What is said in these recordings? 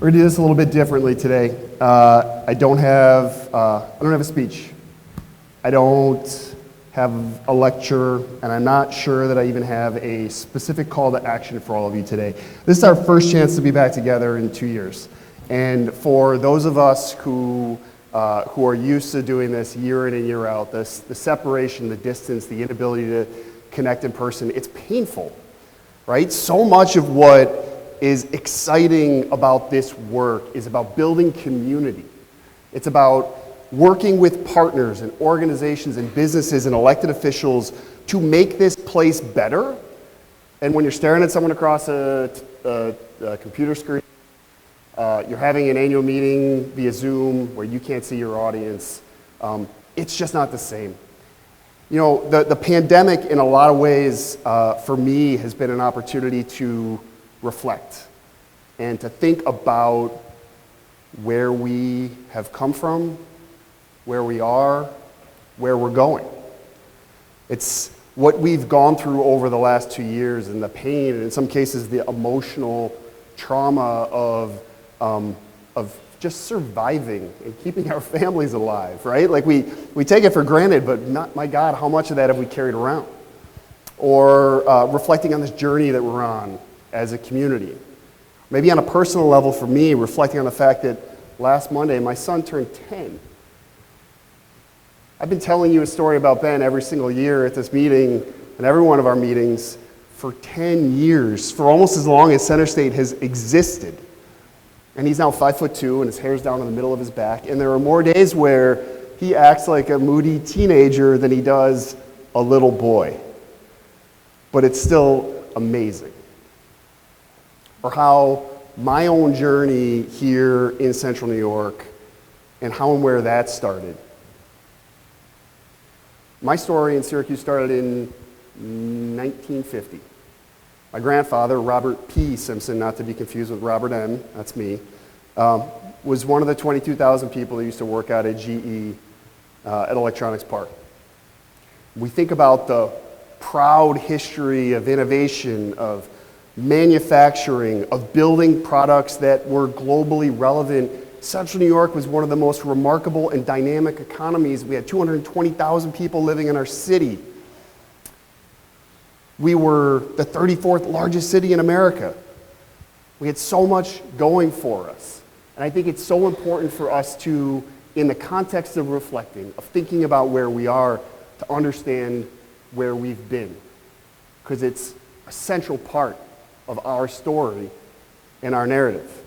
We're gonna do this a little bit differently today. I don't have a speech. I don't have a lecture, and I'm not sure that I even have a specific call to action for all of you today. This is our first chance to be back together in 2 years. And for those of us who are used to doing this year in and year out, the separation, the distance, the inability to connect in person, it's painful, right? So much of what is exciting about this work is about building community. It's about working with partners and organizations and businesses and elected officials to make this place better. And when you're staring at someone across a computer screen, you're having an annual meeting via Zoom where you can't see your audience, it's just not the same. You know, the pandemic in a lot of ways for me has been an opportunity to reflect and to think about where we have come from, where we are, where we're going. It's what we've gone through over the last 2 years and the pain, and in some cases the emotional trauma of just surviving and keeping our families alive, right? Like we take it for granted, but not, my God, how much of that have we carried around? Or reflecting on this journey that we're on as a community. Maybe on a personal level for me, reflecting on the fact that last Monday my son turned 10. I've been telling you a story about Ben every single year at this meeting and every one of our meetings for 10 years, for almost as long as CenterState has existed. And he's now 5'2" and his hair's down in the middle of his back. And there are more days where he acts like a moody teenager than he does a little boy. But it's still amazing. Or how my own journey here in Central New York and how and where that started. My story in Syracuse started in 1950. My grandfather, Robert P. Simpson, not to be confused with Robert M., that's me, was one of the 22,000 people that used to work out at GE at Electronics Park. We think about the proud history of innovation, of manufacturing, of building products that were globally relevant. Central New York was one of the most remarkable and dynamic economies. We had 220,000 people living in our city. We were the 34th largest city in America. We had so much going for us. And I think it's so important for us to, in the context of reflecting, of thinking about where we are, to understand where we've been. Because it's a central part of our story and our narrative.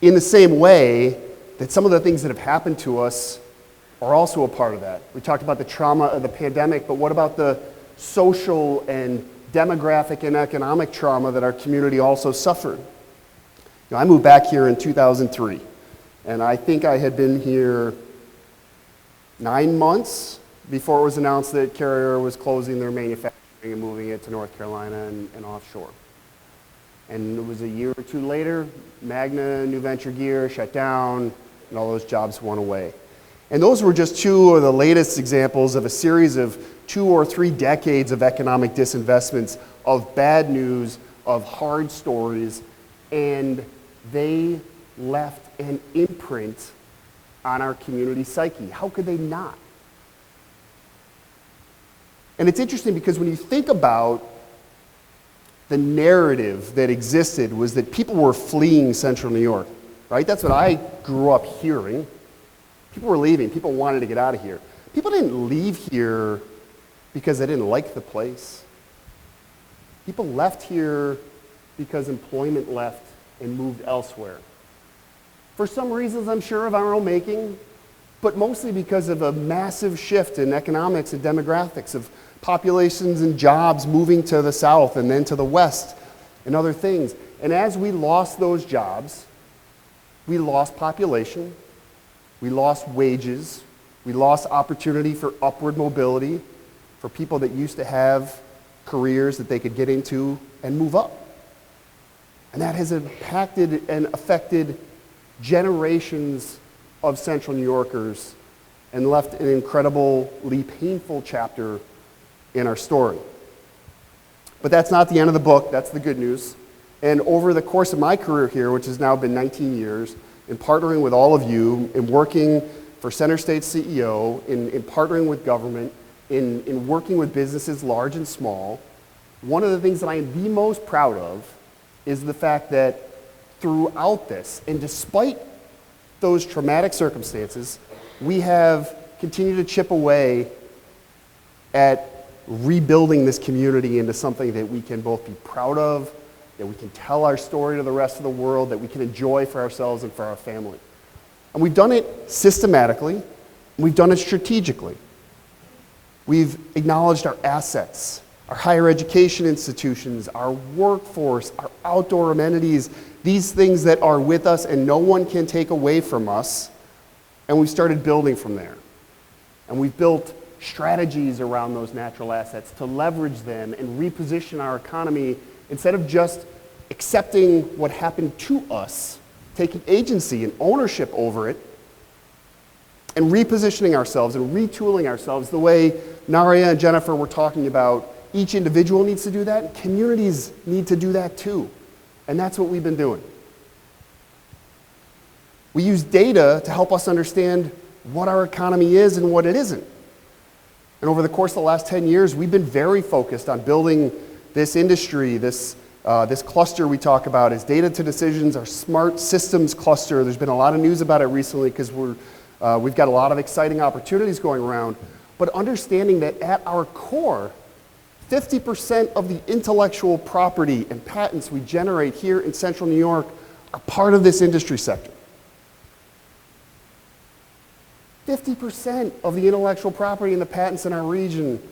In the same way that some of the things that have happened to us are also a part of that. We talked about the trauma of the pandemic, but what about the social and demographic and economic trauma that our community also suffered? You know, I moved back here in 2003, and I think I had been here 9 months before it was announced that Carrier was closing their manufacturing and moving it to North Carolina and offshore. And it was a year or two later, Magna, New Venture Gear shut down, and all those jobs went away. And those were just two of the latest examples of a series of 2 or 3 decades of economic disinvestments, of bad news, of hard stories, and they left an imprint on our community psyche. How could they not? And it's interesting because when you think about the narrative that existed was that people were fleeing Central New York, right? That's what I grew up hearing. People were leaving. People wanted to get out of here. People didn't leave here because they didn't like the place. People left here because employment left and moved elsewhere. For some reasons, I'm sure, of our own making, but mostly because of a massive shift in economics and demographics of populations and jobs moving to the south and then to the west and other things. And as we lost those jobs, we lost population, we lost wages, we lost opportunity for upward mobility for people that used to have careers that they could get into and move up. And that has impacted and affected generations of Central New Yorkers and left an incredibly painful chapter in our story. But that's not the end of the book. That's the good news. And over the course of my career here, which has now been 19 years, in partnering with all of you, in working for CenterState CEO, in partnering with government, in working with businesses large and small, one of the things that I am the most proud of is the fact that throughout this, and despite those traumatic circumstances, we have continued to chip away at rebuilding this community into something that we can both be proud of, that we can tell our story to the rest of the world, that we can enjoy for ourselves and for our family. And we've done it systematically, and we've done it strategically. We've acknowledged our assets, our higher education institutions, our workforce, our outdoor amenities, these things that are with us and no one can take away from us, and we've started building from there. And we've built strategies around those natural assets to leverage them and reposition our economy instead of just accepting what happened to us, taking agency and ownership over it, and repositioning ourselves and retooling ourselves the way Naria and Jennifer were talking about. Each individual needs to do that, and communities need to do that too. And that's what we've been doing. We use data to help us understand what our economy is and what it isn't. And over the course of the last 10 years, we've been very focused on building this industry, this cluster we talk about is Data to Decisions, our smart systems cluster. There's been a lot of news about it recently because we've got a lot of exciting opportunities going around. But understanding that at our core, 50% of the intellectual property and patents we generate here in Central New York are part of this industry sector. 50% of the intellectual property and the patents in our region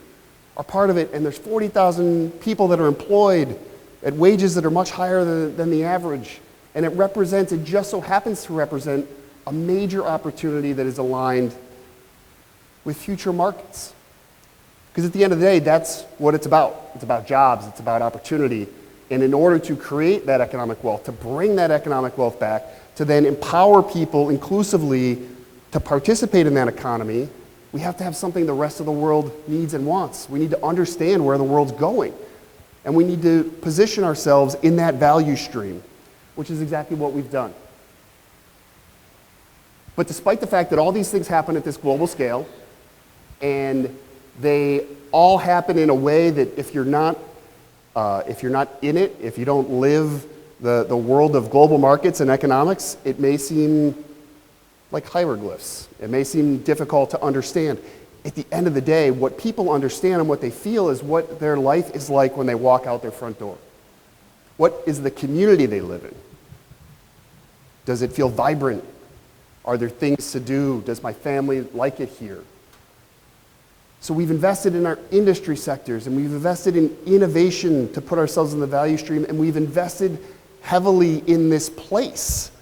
are part of it, and there's 40,000 people that are employed at wages that are much higher than the average. And it just so happens to represent a major opportunity that is aligned with future markets. Because at the end of the day, that's what it's about. It's about jobs, it's about opportunity. And in order to create that economic wealth, to bring that economic wealth back, to then empower people inclusively to participate in that economy, we have to have something the rest of the world needs and wants. We need to understand where the world's going. And we need to position ourselves in that value stream, which is exactly what we've done. But despite the fact that all these things happen at this global scale, and they all happen in a way that if you're not in it, if you don't live the world of global markets and economics, it may seem like hieroglyphs. It may seem difficult to understand. At the end of the day, what people understand and what they feel is what their life is like when they walk out their front door. What is the community they live in? Does it feel vibrant? Are there things to do? Does my family like it here? So we've invested in our industry sectors, and we've invested in innovation to put ourselves in the value stream, and we've invested heavily in this place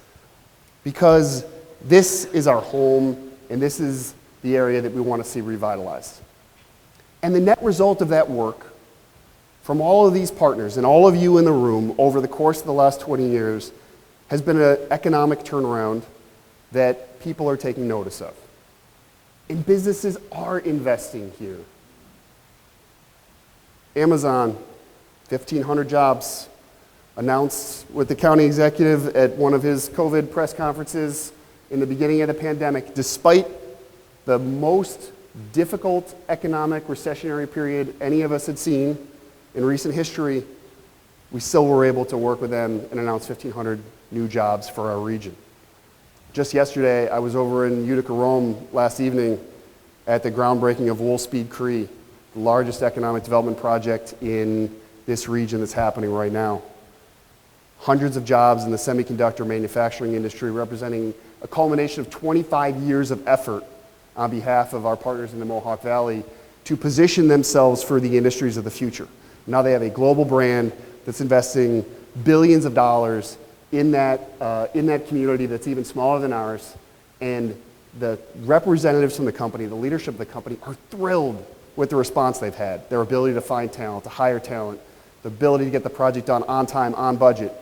because this is our home, and this is the area that we want to see revitalized. And the net result of that work from all of these partners and all of you in the room over the course of the last 20 years has been an economic turnaround that people are taking notice of. And businesses are investing here. Amazon, 1,500 jobs, announced with the county executive at one of his COVID press conferences in the beginning of the pandemic, despite the most difficult economic recessionary period any of us had seen in recent history, we still were able to work with them and announce 1,500 new jobs for our region. Just yesterday, I was over in Utica, Rome last evening at the groundbreaking of Wolfspeed Cree, the largest economic development project in this region that's happening right now. Hundreds of jobs in the semiconductor manufacturing industry, representing a culmination of 25 years of effort on behalf of our partners in the Mohawk Valley to position themselves for the industries of the future. Now they have a global brand that's investing billions of dollars in that community that's even smaller than ours, and the representatives from the company, the leadership of the company, are thrilled with the response they've had, their ability to find talent, to hire talent, the ability to get the project done on time, on budget.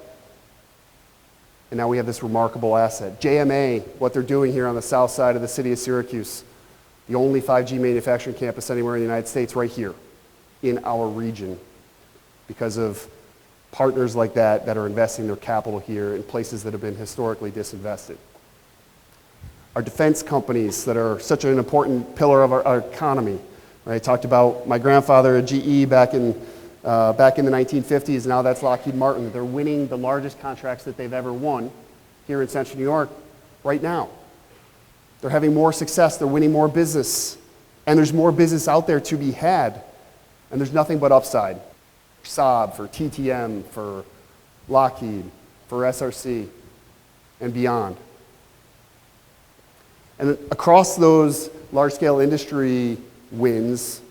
And now we have this remarkable asset. JMA, what they're doing here on the south side of the city of Syracuse, the only 5G manufacturing campus anywhere in the United States, right here in our region, because of partners like that that are investing their capital here in places that have been historically disinvested. Our defense companies that are such an important pillar of our economy. Right? I talked about my grandfather at GE back in the 1950s. Now that's Lockheed Martin. They're winning the largest contracts that they've ever won here in Central New York right now. They're having more success. They're winning more business. And there's more business out there to be had. And there's nothing but upside. For Saab, for TTM, for Lockheed, for SRC, and beyond. And across those large-scale industry wins,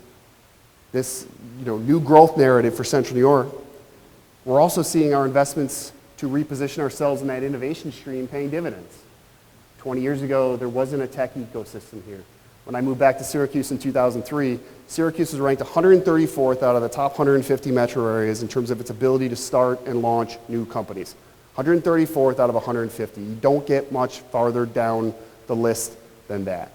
this new growth narrative for Central New York, we're also seeing our investments to reposition ourselves in that innovation stream paying dividends. 20 years ago, there wasn't a tech ecosystem here. When I moved back to Syracuse in 2003, Syracuse was ranked 134th out of the top 150 metro areas in terms of its ability to start and launch new companies. 134th out of 150. You don't get much farther down the list than that.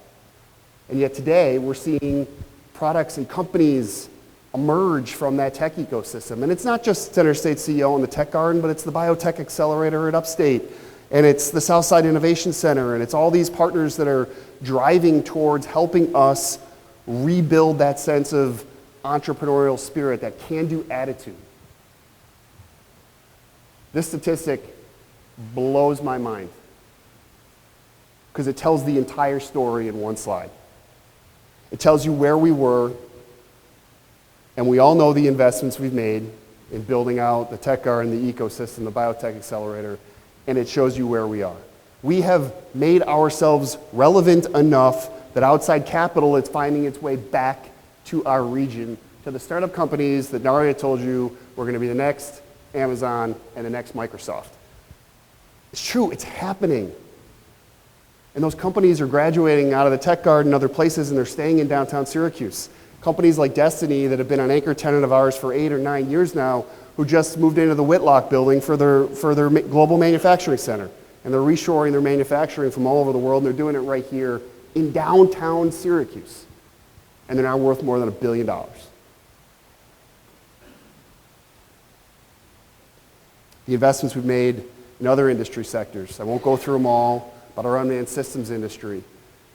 And yet today, we're seeing products and companies emerge from that tech ecosystem. And it's not just CenterState CEO and the Tech Garden, but it's the Biotech Accelerator at Upstate, and it's the Southside Innovation Center, and it's all these partners that are driving towards helping us rebuild that sense of entrepreneurial spirit, that can-do attitude. This statistic blows my mind because it tells the entire story in one slide. It tells you where we were, and we all know the investments we've made in building out the Tech Garden, the ecosystem, the Biotech Accelerator, and it shows you where we are. We have made ourselves relevant enough that outside capital is finding its way back to our region, to the startup companies that Naria told you were going to be the next Amazon and the next Microsoft. It's true, it's happening. And those companies are graduating out of the Tech Garden and other places, and they're staying in downtown Syracuse. Companies like Destiny that have been an anchor tenant of ours for 8 or 9 years now, who just moved into the Whitlock building for their global manufacturing center. And they're reshoring their manufacturing from all over the world, and they're doing it right here in downtown Syracuse. And they're now worth more than $1 billion. The investments we've made in other industry sectors, I won't go through them all, but our unmanned systems industry.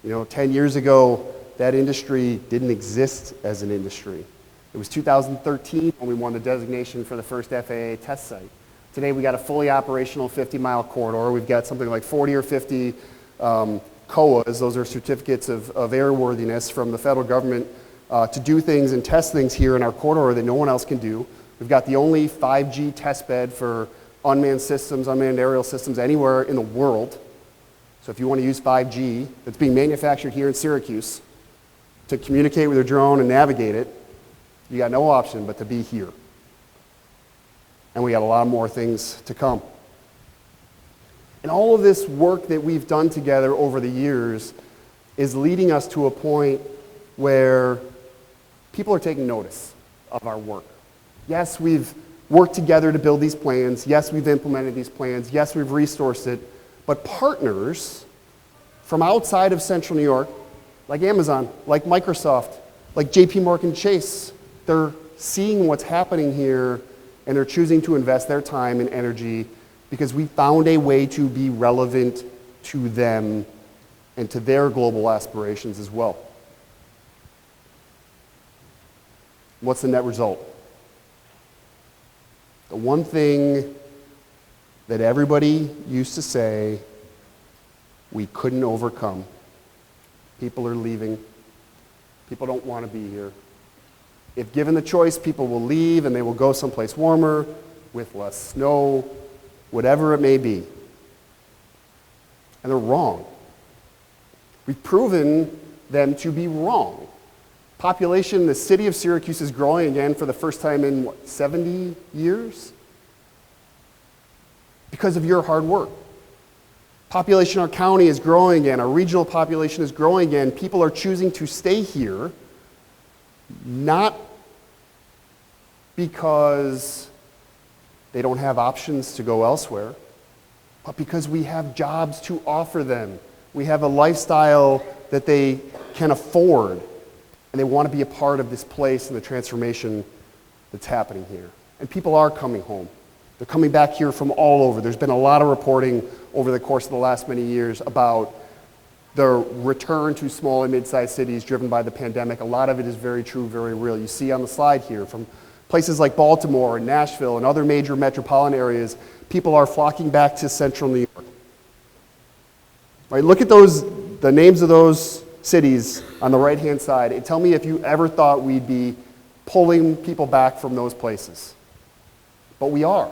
10 years ago, that industry didn't exist as an industry. It was 2013 when we won the designation for the first FAA test site. Today we got a fully operational 50-mile corridor. We've got something like 40 or 50 COAs, those are certificates of airworthiness from the federal government to do things and test things here in our corridor that no one else can do. We've got the only 5G test bed for unmanned systems, unmanned aerial systems anywhere in the world. So if you want to use 5G that's being manufactured here in Syracuse to communicate with your drone and navigate it, you got no option but to be here. And we got a lot more things to come. And all of this work that we've done together over the years is leading us to a point where people are taking notice of our work. Yes, we've worked together to build these plans. Yes, we've implemented these plans. Yes, we've resourced it. But partners from outside of Central New York, like Amazon, like Microsoft, like JP Morgan Chase, they're seeing what's happening here and they're choosing to invest their time and energy because we found a way to be relevant to them and to their global aspirations as well. What's the net result? The one thing that everybody used to say we couldn't overcome. People are leaving. People don't want to be here. If given the choice, people will leave and they will go someplace warmer, with less snow, whatever it may be. And they're wrong. We've proven them to be wrong. Population in the city of Syracuse is growing again for the first time in, 70 years? Because of your hard work. Population in our county is growing again. Our regional population is growing again. People are choosing to stay here, not because they don't have options to go elsewhere, but because we have jobs to offer them. We have a lifestyle that they can afford, and they want to be a part of this place and the transformation that's happening here. And people are coming home. They're coming back here from all over. There's been a lot of reporting over the course of the last many years about the return to small and mid-sized cities driven by the pandemic. A lot of it is very true, very real. You see on the slide here from places like Baltimore and Nashville and other major metropolitan areas, people are flocking back to central New York. Right, look at the names of those cities on the right-hand side and tell me if you ever thought we'd be pulling people back from those places. But we are.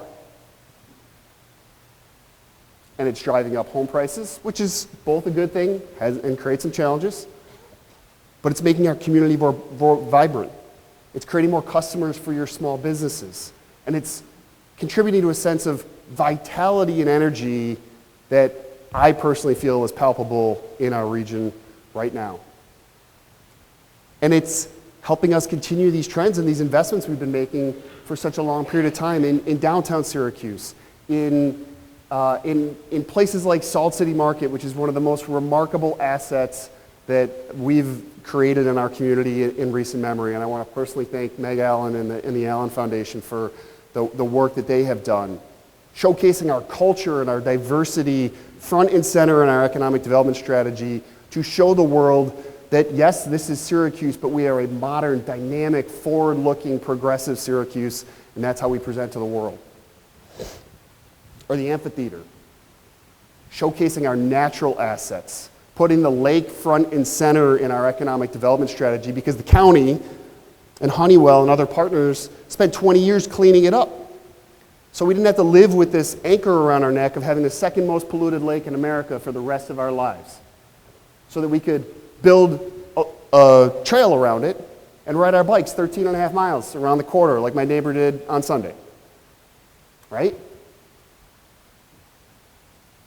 And it's driving up home prices, which is both a good thing and creates some challenges, but it's making our community more vibrant. It's creating more customers for your small businesses, and it's contributing to a sense of vitality and energy that I personally feel is palpable in our region right now. And it's helping us continue these trends and these investments we've been making for such a long period of time in downtown Syracuse, in places like Salt City Market, which is one of the most remarkable assets that we've created in our community in recent memory. And I want to personally thank Meg Allen and the Allen Foundation for the work that they have done, showcasing our culture and our diversity front and center in our economic development strategy to show the world that, yes, this is Syracuse, but we are a modern, dynamic, forward-looking, progressive Syracuse, and that's how we present to the world. Or the amphitheater, showcasing our natural assets, putting the lake front and center in our economic development strategy because the county and Honeywell and other partners spent 20 years cleaning it up. So we didn't have to live with this anchor around our neck of having the second most polluted lake in America for the rest of our lives. So that we could build a trail around it and ride our bikes 13 and a half miles around the corridor like my neighbor did on Sunday. Right?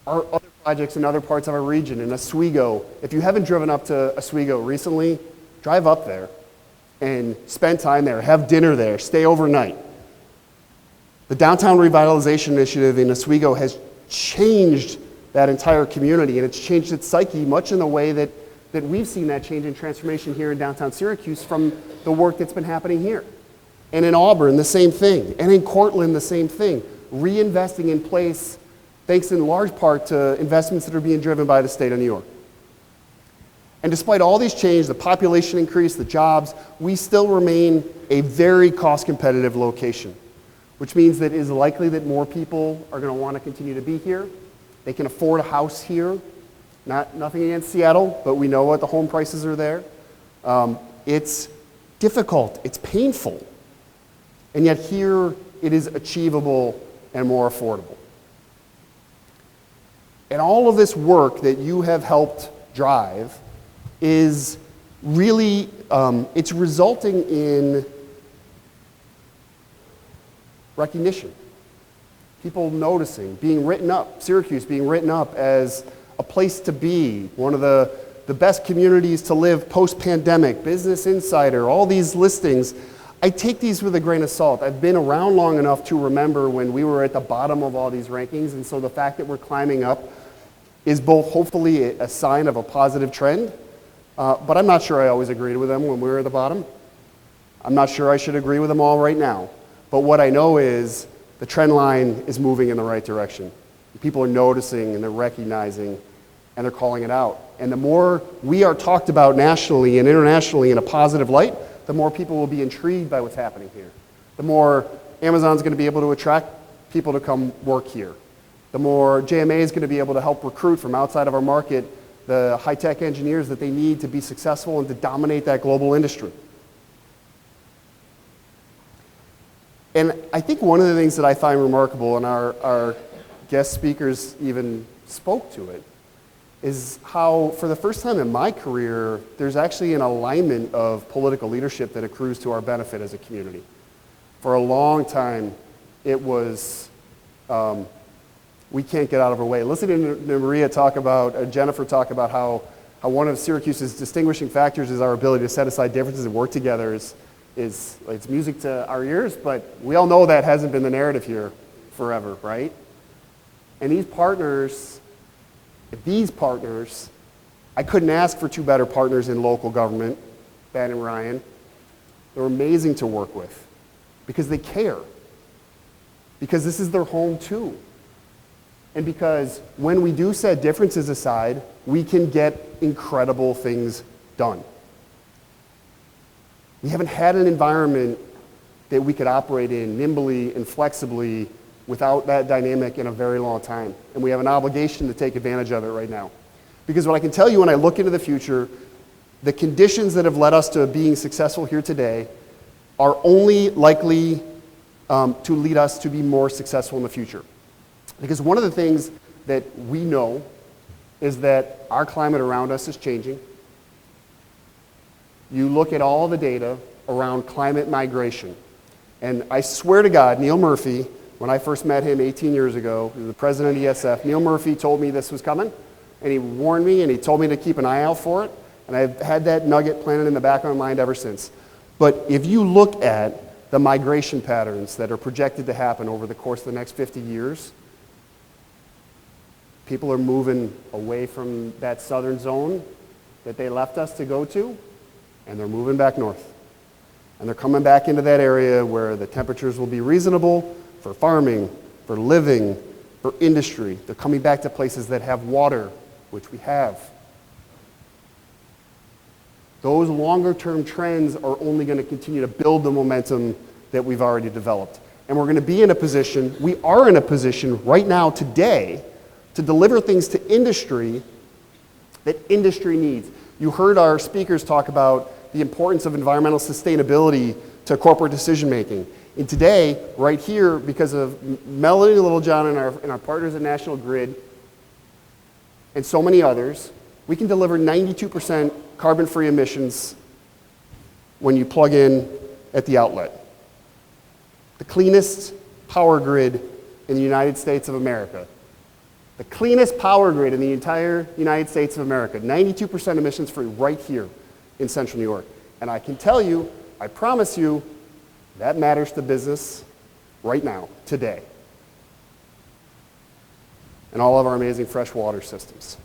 Our other projects in other parts of our region, in Oswego. If you haven't driven up to Oswego recently, drive up there and spend time there, have dinner there, stay overnight. The Downtown Revitalization Initiative in Oswego has changed that entire community, and it's changed its psyche much in the way that we've seen that change and transformation here in downtown Syracuse from the work that's been happening here. And in Auburn, the same thing. And in Cortland, the same thing. Reinvesting in place thanks in large part to investments that are being driven by the state of New York. And despite all these changes, the population increase, the jobs, we still remain a very cost-competitive location, which means that it is likely that more people are going to want to continue to be here. They can afford a house here. Nothing against Seattle, but we know what the home prices are there. It's difficult, it's painful, and yet here it is achievable and more affordable. And all of this work that you have helped drive is really, it's resulting in recognition. People noticing, being written up, Syracuse being written up as a place to be, one of the best communities to live post-pandemic, Business Insider, all these listings. I take these with a grain of salt. I've been around long enough to remember when we were at the bottom of all these rankings, and so the fact that we're climbing up is both hopefully a sign of a positive trend, but I'm not sure I always agreed with them when we were at the bottom. I'm not sure I should agree with them all right now, but what I know is the trend line is moving in the right direction. People are noticing and they're recognizing and they're calling it out. And the more we are talked about nationally and internationally in a positive light, the more people will be intrigued by what's happening here. The more Amazon's going to be able to attract people to come work here. The more JMA is going to be able to help recruit from outside of our market the high-tech engineers that they need to be successful and to dominate that global industry. And I think one of the things that I find remarkable, and our guest speakers even spoke to it, is how for the first time in my career, there's actually an alignment of political leadership that accrues to our benefit as a community. For a long time, it was, we can't get out of our way. Listening to Maria talk about, Jennifer talk about how one of Syracuse's distinguishing factors is our ability to set aside differences and work together is it's music to our ears, but we all know that hasn't been the narrative here forever, right? And these partners, I couldn't ask for two better partners in local government, Ben and Ryan. They're amazing to work with because they care. because this is their home too. And because when we do set differences aside, we can get incredible things done. We haven't had an environment that we could operate in nimbly and flexibly without that dynamic in a very long time. And we have an obligation to take advantage of it right now. Because what I can tell you when I look into the future, the conditions that have led us to being successful here today are only likely to lead us to be more successful in the future. Because one of the things that we know is that our climate around us is changing. You look at all the data around climate migration. And I swear to God, Neil Murphy, when I first met him 18 years ago, he was the president of ESF, Neil Murphy told me this was coming, and he warned me, and he told me to keep an eye out for it, and I've had that nugget planted in the back of my mind ever since. But if you look at the migration patterns that are projected to happen over the course of the next 50 years, people are moving away from that southern zone that they left us to go to, and they're moving back north. And they're coming back into that area where the temperatures will be reasonable for farming, for living, for industry. They're coming back to places that have water, which we have. Those longer-term trends are only going to continue to build the momentum that we've already developed. And we're going to be in a position, we are in a position right now today to deliver things to industry that industry needs. You heard our speakers talk about the importance of environmental sustainability to corporate decision making. And today, right here, because of Melanie Littlejohn and our partners at National Grid and so many others, we can deliver 92% carbon-free emissions when you plug in at the outlet. The cleanest power grid in the United States of America. The cleanest power grid in the entire United States of America. 92% emissions free right here in Central New York. And I can tell you, I promise you, that matters to business right now, today. And all of our amazing fresh water systems.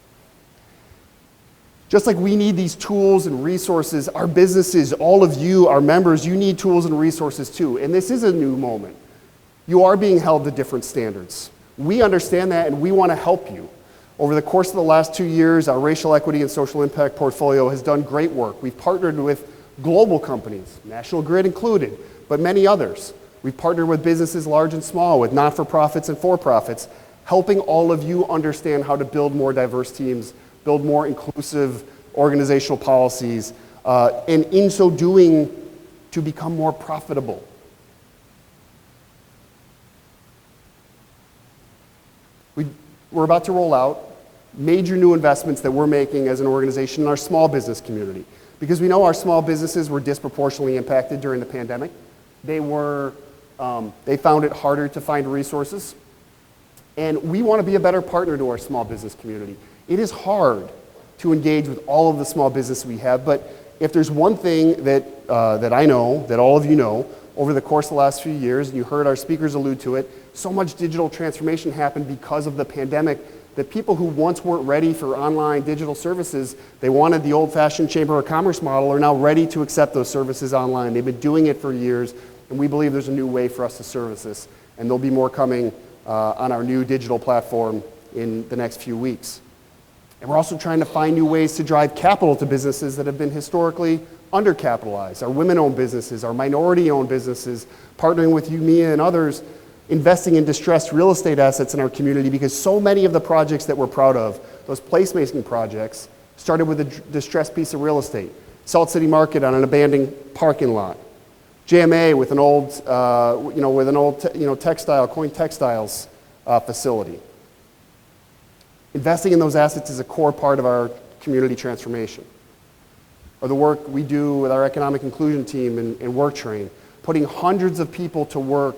Just like we need these tools and resources, our businesses, all of you, our members, you need tools and resources too. And this is a new moment. You are being held to different standards. We understand that and we want to help you. Over the course of the last 2 years, our racial equity and social impact portfolio has done great work. We've partnered with global companies, National Grid included, but many others. We've partnered with businesses large and small, with not-for-profits and for-profits, helping all of you understand how to build more diverse teams, build more inclusive organizational policies, and in so doing, to become more profitable. We're about to roll out major new investments that we're making as an organization in our small business community. Because we know our small businesses were disproportionately impacted during the pandemic. They found it harder to find resources. And we want to be a better partner to our small business community. It is hard to engage with all of the small business we have, but if there's one thing that I know, that all of you know, over the course of the last few years, and you heard our speakers allude to it, so much digital transformation happened because of the pandemic that people who once weren't ready for online digital services, they wanted the old-fashioned Chamber of Commerce model, are now ready to accept those services online. They've been doing it for years, and we believe there's a new way for us to service this. And there'll be more coming on our new digital platform in the next few weeks. And we're also trying to find new ways to drive capital to businesses that have been historically undercapitalized. Our women-owned businesses, our minority-owned businesses, partnering with you, Mia, and others, investing in distressed real estate assets in our community, because so many of the projects that we're proud of, those placemaking projects, started with a distressed piece of real estate. Salt City Market on an abandoned parking lot. JMA with an old, textile, Coin Textiles facility. Investing in those assets is a core part of our community transformation. Or the work we do with our economic inclusion team and WorkTrain, putting hundreds of people to work,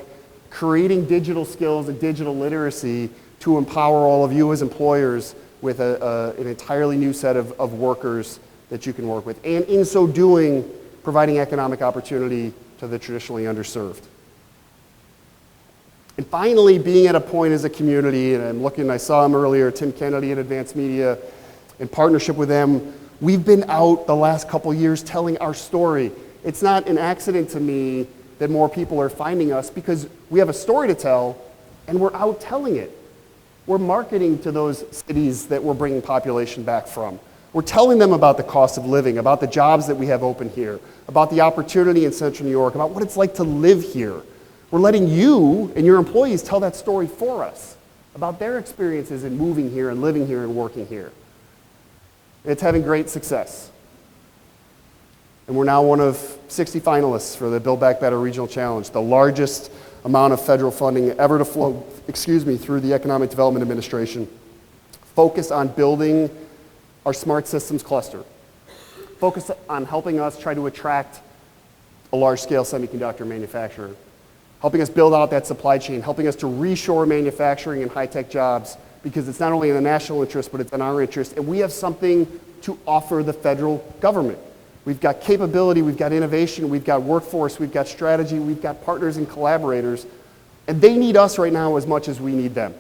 creating digital skills and digital literacy to empower all of you as employers with an entirely new set of workers that you can work with. And in so doing, providing economic opportunity to the traditionally underserved. And finally, being at a point as a community, and I saw him earlier, Tim Kennedy at Advanced Media, in partnership with them, we've been out the last couple years telling our story. It's not an accident to me that more people are finding us, because we have a story to tell And we're out telling it. We're marketing to those cities that we're bringing population back from. We're telling them about the cost of living, about the jobs that we have open here, about the opportunity in Central New York, about what it's like to live here. We're letting you and your employees tell that story for us, about their experiences in moving here and living here and working here. And it's having great success. And we're now one of 60 finalists for the Build Back Better Regional Challenge, the largest amount of federal funding ever to flow, through the Economic Development Administration, focused on building our smart systems cluster, focused on helping us try to attract a large-scale semiconductor manufacturer, helping us build out that supply chain, helping us to reshore manufacturing and high-tech jobs, because it's not only in the national interest, but it's in our interest, and we have something to offer the federal government. We've got capability, we've got innovation, we've got workforce, we've got strategy, we've got partners and collaborators, and they need us right now as much as we need them.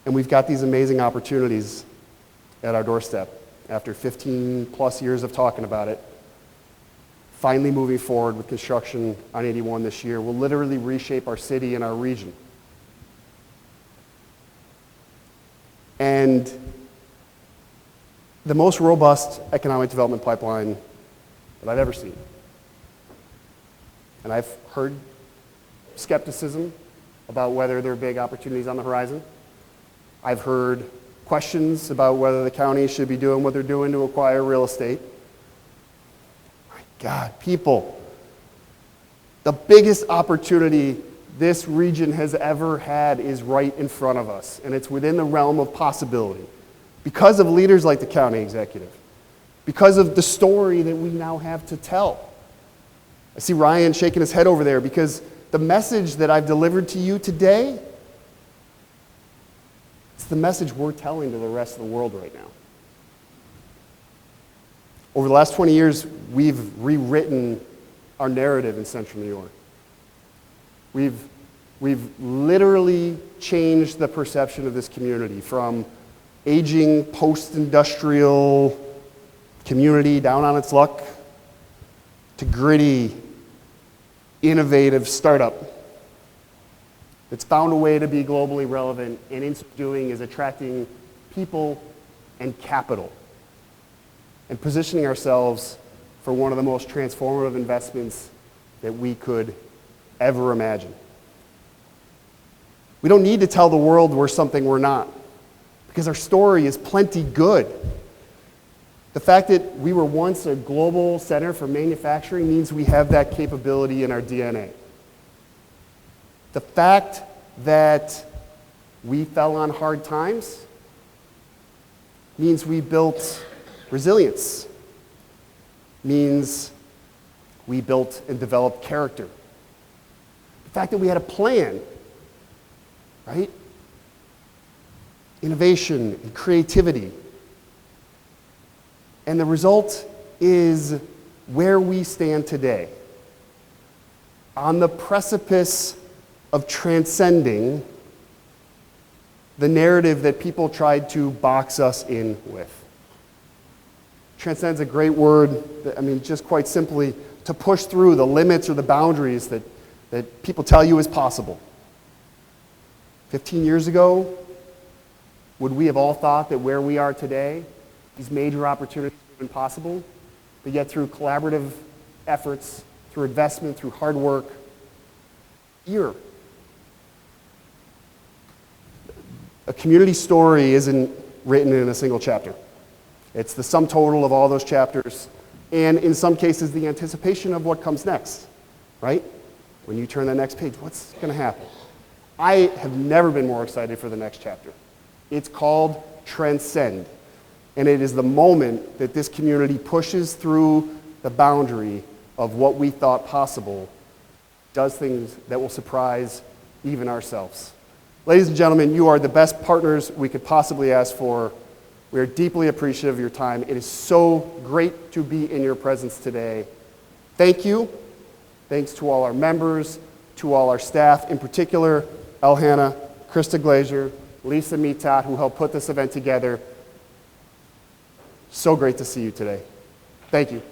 And we've got these amazing opportunities at our doorstep after 15 plus years of talking about it. Finally moving forward with construction on 81 this year will literally reshape our city and our region. And the most robust economic development pipeline that I've ever seen. And I've heard skepticism about whether there are big opportunities on the horizon. I've heard questions about whether the county should be doing what they're doing to acquire real estate. My God, people, the biggest opportunity this region has ever had is right in front of us, and it's within the realm of possibility. Because of leaders like the county executive, because of the story that we now have to tell. I see Ryan shaking his head over there because the message that I've delivered to you today, it's the message we're telling to the rest of the world right now. Over the last 20 years, we've rewritten our narrative in Central New York. We've literally changed the perception of this community from aging post-industrial community down on its luck to gritty, innovative startup that's found a way to be globally relevant, and in so doing is attracting people and capital and positioning ourselves for one of the most transformative investments that we could ever imagine. We don't need to tell the world we're something we're not, because our story is plenty good. The fact that we were once a global center for manufacturing means we have that capability in our DNA. The fact that we fell on hard times means we built resilience, means we built and developed character. The fact that we had a plan, right? Innovation and creativity. And the result is where we stand today, on the precipice of transcending the narrative that people tried to box us in with. Transcend's a great word, just quite simply, to push through the limits or the boundaries that people tell you is possible. 15 years ago, would we have all thought that where we are today, these major opportunities would have been possible? But yet through collaborative efforts, through investment, through hard work, here. A community story isn't written in a single chapter. It's the sum total of all those chapters, and in some cases, the anticipation of what comes next, right? When you turn the next page, what's going to happen? I have never been more excited for the next chapter. It's called Transcend, and it is the moment that this community pushes through the boundary of what we thought possible, does things that will surprise even ourselves. Ladies and gentlemen, you are the best partners we could possibly ask for. We are deeply appreciative of your time. It is so great to be in your presence today. Thank you. Thanks to all our members, to all our staff, in particular, Elhana, Krista Glazier, Lisa Mitat, who helped put this event together. So great to see you today. Thank you.